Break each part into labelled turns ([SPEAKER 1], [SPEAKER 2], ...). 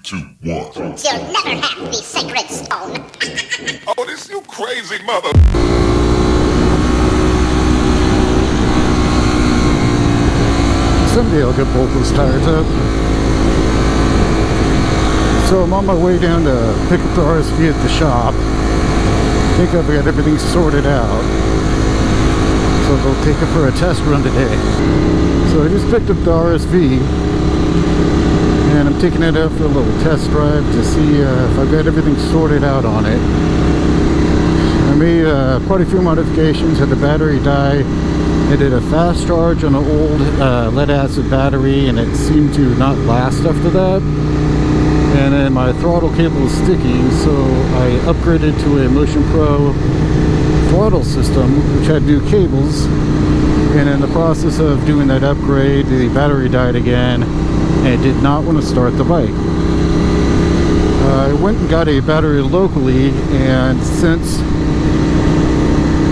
[SPEAKER 1] 2, 1.
[SPEAKER 2] You'll never have the sacred stone.
[SPEAKER 1] Oh, this you crazy mother.
[SPEAKER 3] Someday I'll get both those tires up. So I'm on my way down to pick up the RSV at the shop. I think I've got everything sorted out. So they'll take it for a test run today. So I just picked up the RSV and I'm taking it out for a little test drive to see if I've got everything sorted out on it. I made quite a few modifications, had the battery die. I did a fast charge on an old lead acid battery and it seemed to not last after that. And then my throttle cable was sticking, so I upgraded to a Motion Pro throttle system, which had new cables. And in the process of doing that upgrade, the battery died again, and it did not want to start the bike. I went and got a battery locally, and since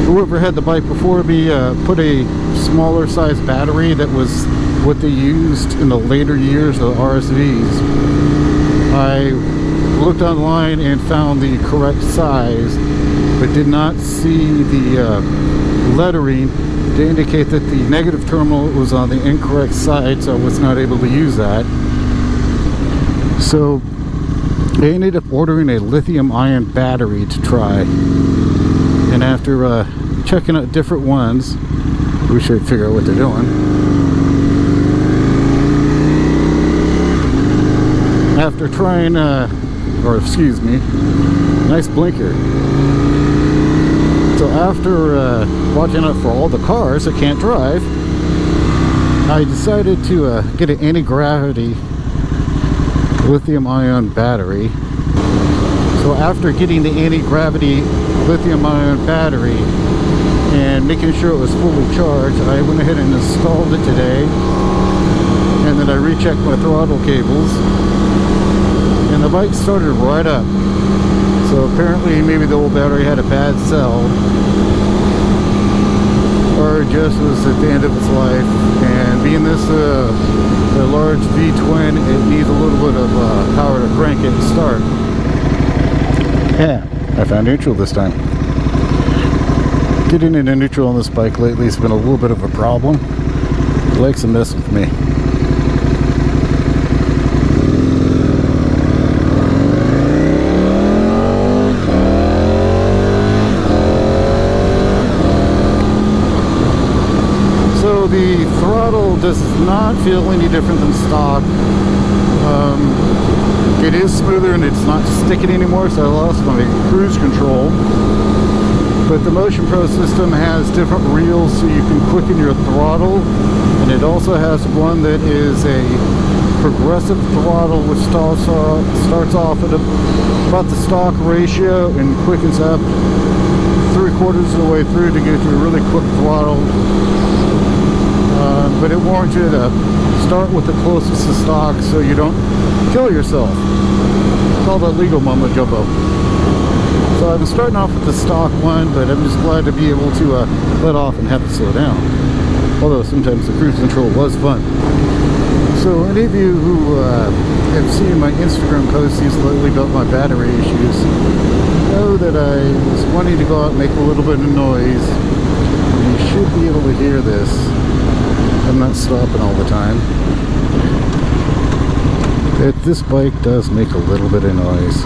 [SPEAKER 3] whoever had the bike before me put a smaller size battery that was what they used in the later years of the RSVs, I looked online and found the correct size, but did not see the lettering to indicate that the negative terminal was on the incorrect side, so I was not able to use that. So I ended up ordering a lithium-ion battery to try, and after checking out different ones, we should figure out what they're doing. After trying, nice blinker. So after watching out for all the cars that can't drive, I decided to get an anti-gravity lithium-ion battery. So after getting the anti-gravity lithium-ion battery and making sure it was fully charged, I went ahead and installed it today. And then I rechecked my throttle cables. And the bike started right up. So apparently maybe the old battery had a bad cell, or just was at the end of its life. And being this a large V-twin, it needs a little bit of power to crank it and start. Yeah, I found neutral this time. Getting into neutral on this bike lately has been a little bit of a problem. It likes to mess with me. The throttle does not feel any different than stock. It is smoother and it's not sticking anymore, so I lost my cruise control. But the Motion Pro system has different reels so you can quicken your throttle, and it also has one that is a progressive throttle, which starts off at about the stock ratio and quickens up 3/4 of the way through to get to a really quick throttle. But it warns you to start with the closest to stock so you don't kill yourself. It's called a legal mumbo jumbo. So I'm starting off with the stock one, but I'm just glad to be able to let off and have it slow down. Although sometimes the cruise control was fun. So any of you who have seen my Instagram posts lately about my battery issues know that I was wanting to go out and make a little bit of noise. And you should be able to hear this. I'm not stopping all the time. This bike does make a little bit of noise.